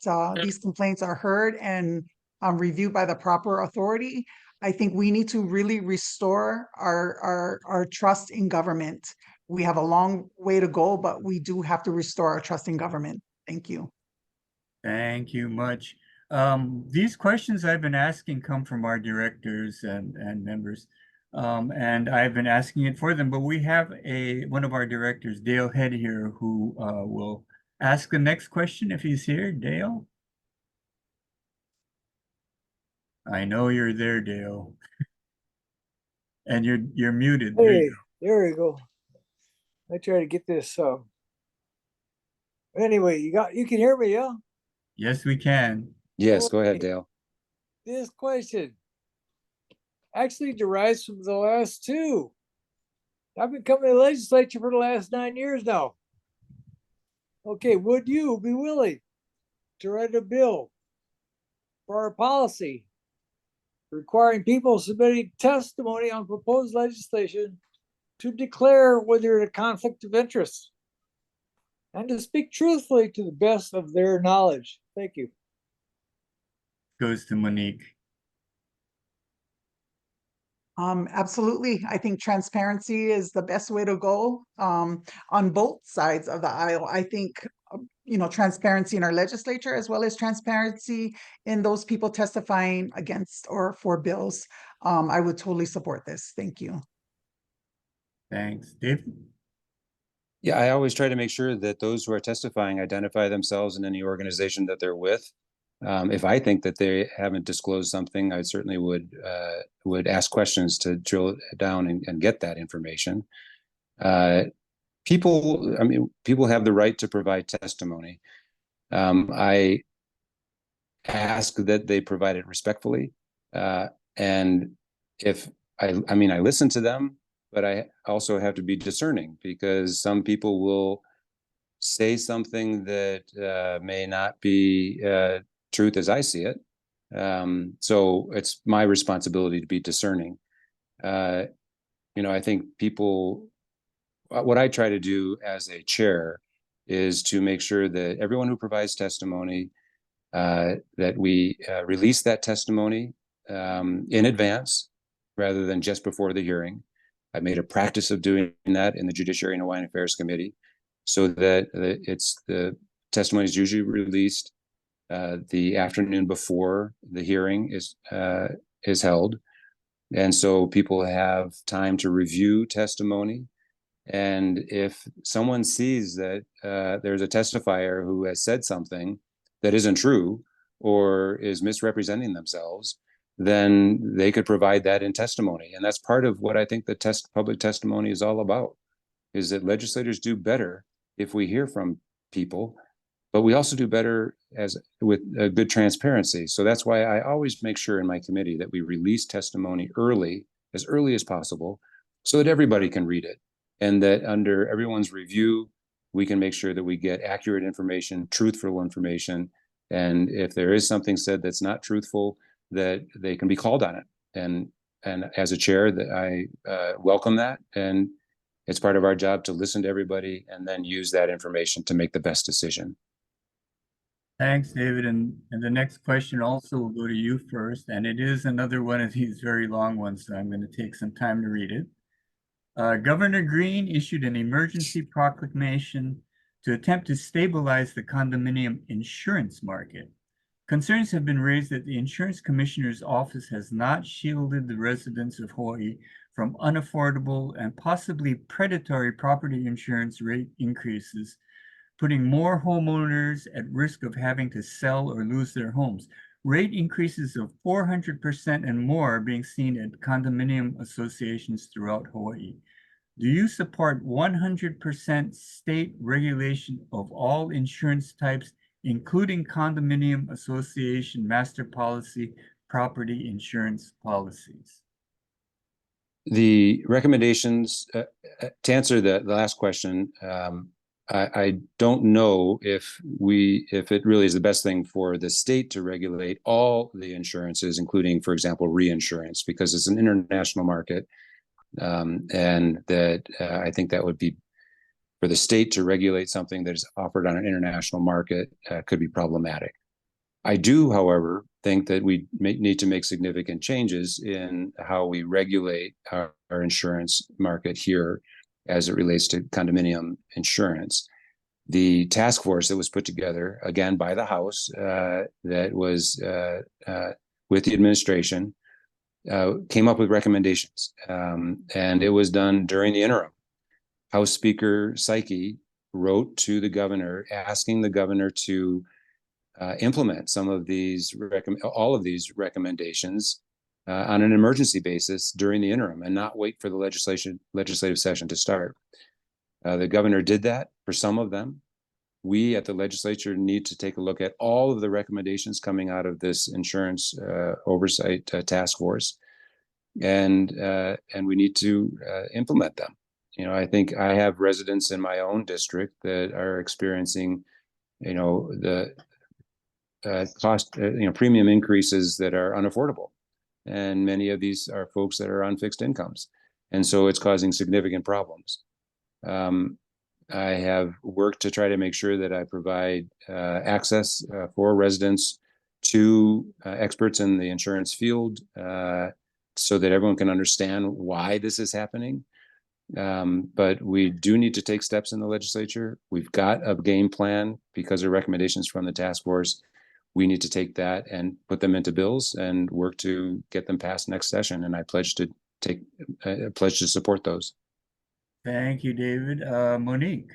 these complaints are heard and reviewed by the proper authority. I think we need to really restore our trust in government. We have a long way to go, but we do have to restore our trust in government. Thank you. Thank you much. These questions I've been asking come from our directors and members, and I've been asking it for them, but we have one of our directors, Dale Head here, who will ask the next question if he's here. Dale? I know you're there, Dale. And you're muted. There Hey, you go. there you go. I try to get this. Anyway, you can hear me, yeah? Yes, we can. Yes, go ahead, Okay. Dale. This question actually derives from the last two. I've been coming to the legislature for the last 9 years now. Okay, would you be willing to write a bill for our policy requiring people submitting testimony on proposed legislation to declare whether they're in a conflict of interest and to speak truthfully to the best of their knowledge? Thank you. Goes to Monique. Absolutely. I think transparency is the best way to go on both sides of the aisle. I think, transparency in our legislature as well as transparency in those people testifying against or for bills. I would totally support this. Thank you. Thanks. David? Yeah, I always try to make sure that those who are testifying identify themselves in any organization that they're with. If I think that they haven't disclosed something, I certainly would ask questions to drill down and get that information. People have the right to provide testimony. I ask that they provide it respectfully. And if I listen to them, but I also have to be discerning because some people will say something that may not be truth as I see it. So it's my responsibility to be discerning. I think what I try to do as a chair is to make sure that everyone who provides testimony, that we release that testimony in advance rather than just before the hearing. I've made a practice of doing that in the Judiciary and Hawaiian Affairs Committee so that the testimony is usually released the afternoon before the hearing is held. And so people have time to review testimony. And if someone sees that there's a testifier who has said something that isn't true or is misrepresenting themselves, then they could provide that in testimony. And that's part of what I think the public testimony is all about, is that legislators do better if we hear from people, but we also do better with good transparency. So that's why I always make sure in my committee that we release testimony as early as possible, so that everybody can read it. And that under everyone's review, we can make sure that we get accurate information, truthful information. And if there is something said that's not truthful, that they can be called on it. And as a chair, that I welcome that. And it's part of our job to listen to everybody and then use that information to make the best decision. Thanks, David. And the next question also will go to you first. And it is another one of these very long ones, so I'm going to take some time to read it. Governor Green issued an emergency proclamation to attempt to stabilize the condominium insurance market. Concerns have been raised that the insurance commissioner's office has not shielded the residents of Hawaii from unaffordable and possibly predatory property insurance rate increases, putting more homeowners at risk of having to sell or lose their homes. Rate increases of 400% and more are being seen at condominium associations throughout Hawaii. Do you support 100% state regulation of all insurance types, including condominium association master policy, property insurance policies? The recommendations, to answer the last question, I don't know if it really is the best thing for the state to regulate all the insurances, including, for example, reinsurance, because it's an international market. And that I think that would be, for the state to regulate something that is offered on an international market could be problematic. I do, however, think that we need to make significant changes in how we regulate our insurance market here as it relates to condominium insurance. The task force that was put together, again, by the House, that was with the administration, came up with recommendations, and it was done during the interim. House Speaker Psyche wrote to the governor, asking the governor to implement some of these, all of these recommendations on an emergency basis during the interim, and not wait for the legislative session to start. The governor did that for some of them. We at the legislature need to take a look at all of the recommendations coming out of this insurance oversight task force, and we need to implement them. You know, I think I have residents in my own district that are experiencing, you know, the cost, premium increases that are unaffordable, and many of these are folks that are on fixed incomes, and so it's causing significant problems. I have worked to try to make sure that I provide access for residents to experts in the insurance field, so that everyone can understand why this is happening. But we do need to take steps in the legislature. We've got a game plan because of recommendations from the task force. We need to take that and put them into bills and work to get them passed next session. And I pledge to support those. Thank you, David. Monique.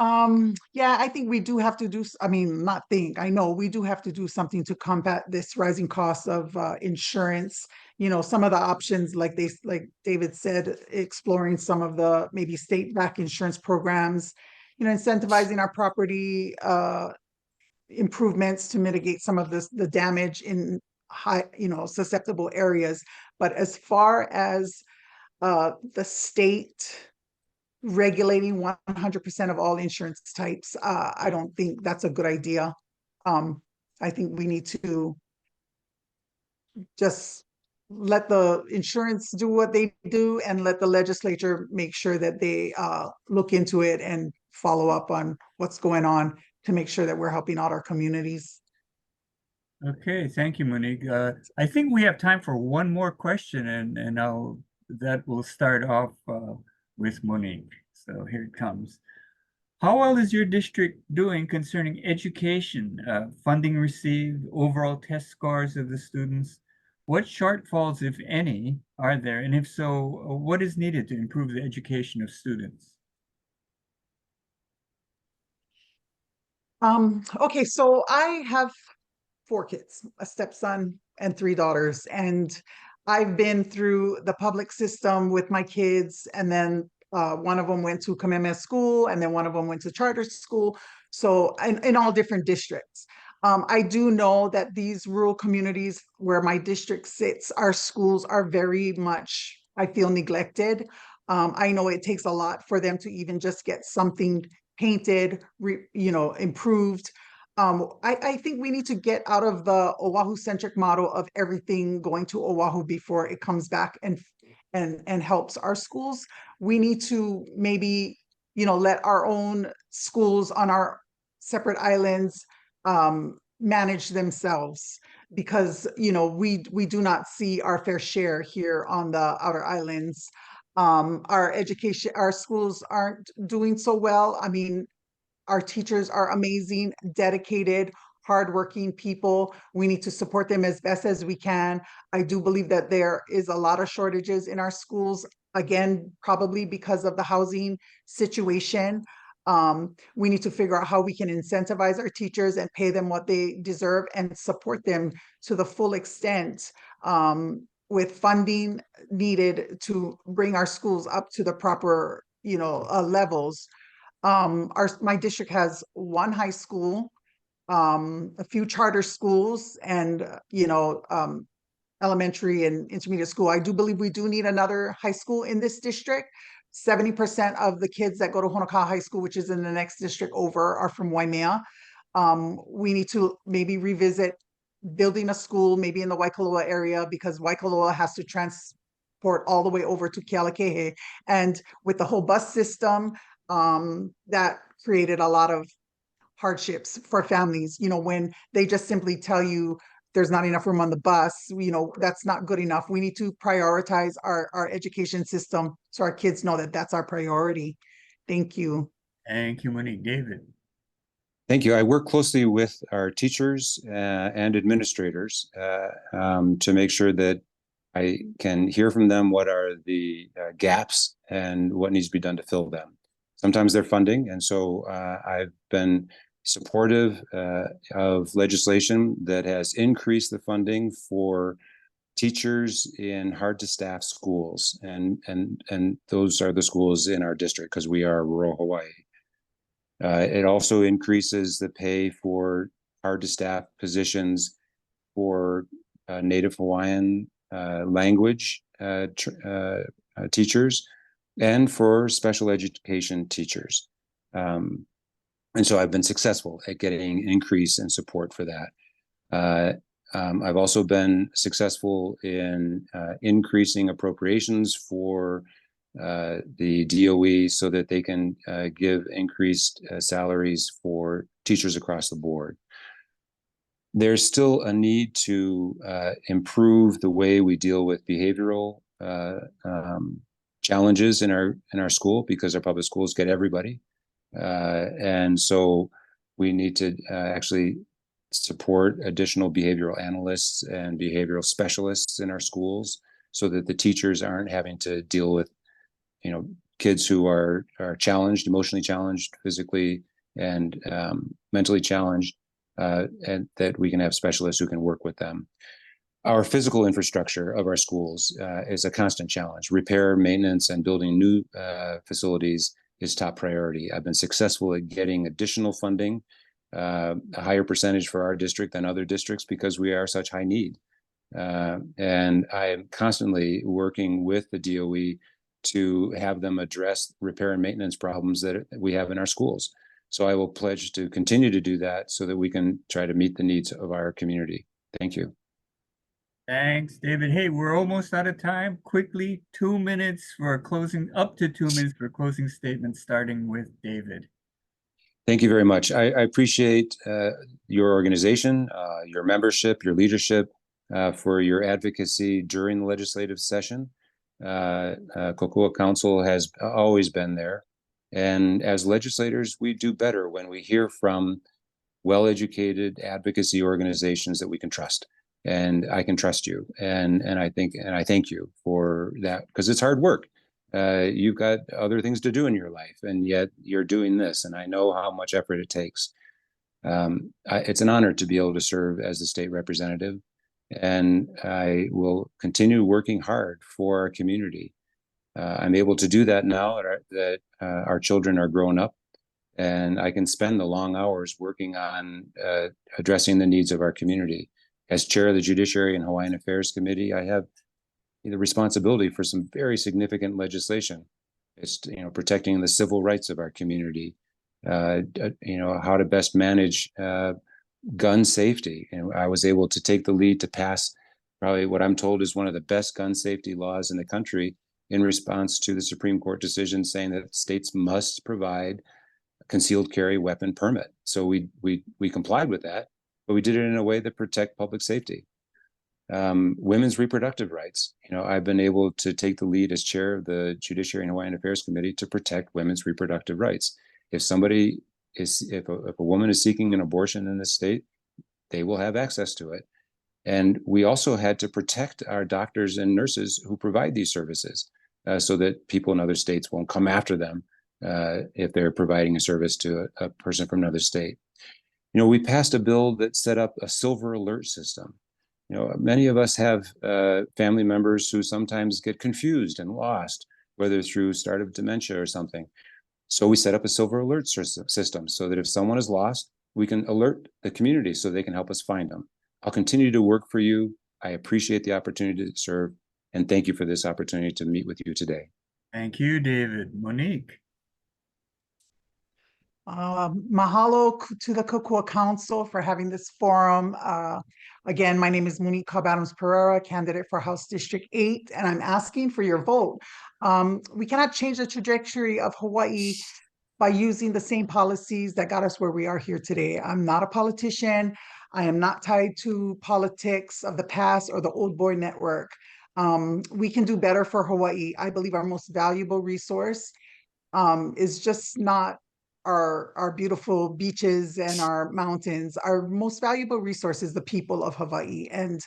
Yeah, I think we do have to do, I know we do have to do something to combat this rising cost of insurance. You know, some of the options, like David said, exploring some of the maybe state-backed insurance programs, you know, incentivizing our property improvements to mitigate some of the damage in high, susceptible areas. But as far as the state regulating 100% of all insurance types, I don't think that's a good idea. I think we need to just let the insurance do what they do, and let the legislature make sure that they look into it and follow up on what's going on to make sure that we're helping out our communities. Okay, thank you, Monique. I think we have time for one more question, and that will start off with Monique. So here it comes. How well is your district doing concerning education, funding received, overall test scores of the students? What shortfalls, if any, are there? And if so, what is needed to improve the education of students? Okay, so I have 4 kids, a stepson and 3 daughters, and I've been through the public system with my kids, and then one of them went to Kamehameha school, and then one of them went to charter school. So in all different districts. I do know that these rural communities where my district sits, our schools are very much, I feel, neglected. I know it takes a lot for them to even just get something painted, improved. I think we need to get out of the Oahu-centric model of everything going to Oahu before it comes back and helps our schools. We need to maybe, let our own schools on our separate islands manage themselves, because, we do not see our fair share here on the outer islands. Our schools aren't doing so well. I mean, our teachers are amazing, dedicated, hardworking people. We need to support them as best as we can. I do believe that there is a lot of shortages in our schools, again, probably because of the housing situation. We need to figure out how we can incentivize our teachers and pay them what they deserve and support them to the full extent. with funding needed to bring our schools up to the proper, levels. My district has one high school, a few charter schools, and, elementary and intermediate school. I do believe we do need another high school in this district. 70% of the kids that go to Maunakea High School, which is in the next district over, are from Waimea. We need to maybe revisit building a school, maybe in the Waikoloa area, because Waikoloa has to transport all the way over to Kealakekee. And with the whole bus system, that created a lot of hardships for families, when they just simply tell you there's not enough room on the bus, that's not good enough. We need to prioritize our education system so our kids know that that's our priority. Thank you. Thank you, Monique. David. Thank you. I work closely with our teachers and administrators to make sure that I can hear from them what are the gaps and what needs to be done to fill them. Sometimes they're funding, and so I've been supportive of legislation that has increased the funding for teachers in hard-to-staff schools, and those are the schools in our district because we are rural Hawaii. It also increases the pay for hard-to-staff positions for Native Hawaiian language teachers and for special education teachers. And so I've been successful at getting increase in support for that. I've also been successful in increasing appropriations for the DOE so that they can give increased salaries for teachers across the board. There's still a need to improve the way we deal with behavioral challenges in our school, because our public schools get everybody. And so we need to actually support additional behavioral analysts and behavioral specialists in our schools so that the teachers aren't having to deal with, kids who are challenged, emotionally challenged, physically and mentally challenged, and that we can have specialists who can work with them. Our physical infrastructure of our schools is a constant challenge. Repair, maintenance, and building new facilities is top priority. I've been successful at getting additional funding, a higher percentage for our district than other districts because we are such high need. And I am constantly working with the DOE to have them address repair and maintenance problems that we have in our schools. So I will pledge to continue to do that so that we can try to meet the needs of our community. Thank you. Thanks, David. Hey, we're almost out of time. Quickly, 2 minutes for closing, up to 2 minutes for closing statements, starting with David. Thank you very much. I appreciate your organization, your membership, your leadership, for your advocacy during the legislative session. Kokua Council has always been there. And as legislators, we do better when we hear from well-educated advocacy organizations that we can trust. And I can trust you. And I thank you for that, because it's hard work. You've got other things to do in your life, and yet you're doing this. And I know how much effort it takes. It's an honor to be able to serve as the state representative. And I will continue working hard for our community. I'm able to do that now that our children are grown up, and I can spend the long hours working on addressing the needs of our community. As chair of the Judiciary and Hawaiian Affairs Committee, I have the responsibility for some very significant legislation. It's protecting the civil rights of our community, how to best manage gun safety. And I was able to take the lead to pass probably what I'm told is one of the best gun safety laws in the country in response to the Supreme Court decision saying that states must provide a concealed carry weapon permit. So we complied with that, but we did it in a way that protect public safety. Women's reproductive rights. I've been able to take the lead as chair of the Judiciary and Hawaiian Affairs Committee to protect women's reproductive rights. If a woman is seeking an abortion in this state, they will have access to it. And we also had to protect our doctors and nurses who provide these services so that people in other states won't come after them if they're providing a service to a person from another state. We passed a bill that set up a silver alert system. You know, many of us have family members who sometimes get confused and lost, whether through start of dementia or something. So we set up a silver alert system so that if someone is lost, we can alert the community so they can help us find them. I'll continue to work for you. I appreciate the opportunity to serve, and thank you for this opportunity to meet with you today. Thank you, David. Monique. Mahalo to the Kokua Council for having this forum. Again, my name is Monique Cobb-Adams Perreira, candidate for House District 8, and I'm asking for your vote. We cannot change the trajectory of Hawaii by using the same policies that got us where we are here today. I'm not a politician. I am not tied to politics of the past or the old boy network. We can do better for Hawaii. I believe our most valuable resource is just not our beautiful beaches and our mountains. Our most valuable resource is the people of Hawaii, and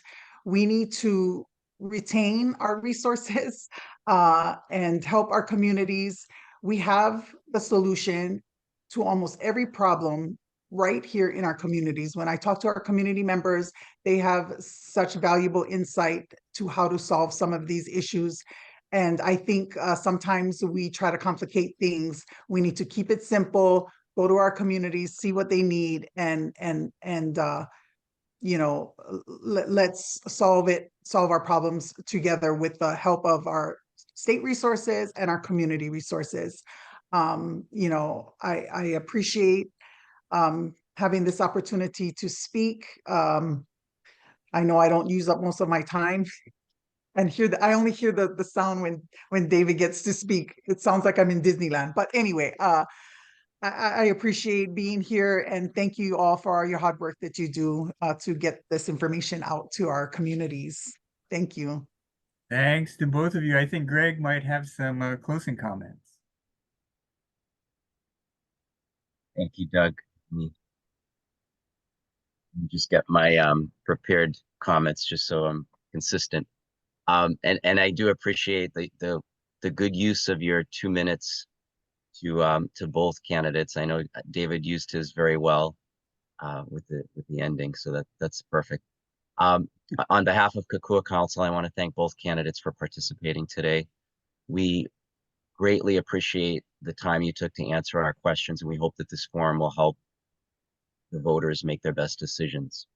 we need to retain our resources and help our communities. We have the solution to almost every problem right here in our communities. When I talk to our community members, they have such valuable insight to how to solve some of these issues. And I think sometimes we try to complicate things. We need to keep it simple, go to our communities, see what they need, and you know, let's solve our problems together with the help of our state resources and our community resources. You know, I appreciate having this opportunity to speak. I know I don't use up most of my time. And I only hear the sound when David gets to speak. It sounds like I'm in Disneyland. But anyway, I appreciate being here, and thank you all for all your hard work that you do to get this information out to our communities. Thank you. Thanks to both of you. I think Greg might have some closing comments. Thank you, Doug. Let me just get my prepared comments just so I'm consistent. And I do appreciate the good use of your 2 minutes to both candidates. I know David used his very well with the ending, so that's perfect. On behalf of Kokua Council, I want to thank both candidates for participating today. We greatly appreciate the time you took to answer our questions, and we hope that this forum will help the voters make their best decisions.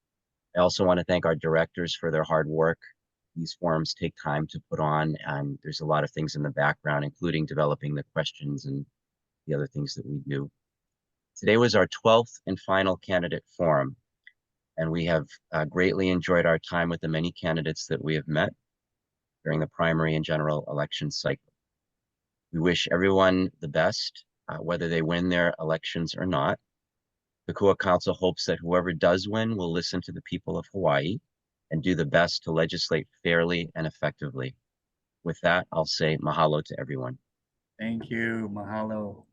I also want to thank our directors for their hard work. These forums take time to put on, and there's a lot of things in the background, including developing the questions and the other things that we do. Today was our 12th and final candidate forum, and we have greatly enjoyed our time with the many candidates that we have met during the primary and general election cycle. We wish everyone the best, whether they win their elections or not. The Kokua Council hopes that whoever does win will listen to the people of Hawaii and do the best to legislate fairly and effectively. With that, I'll say mahalo to everyone. Thank you. Mahalo.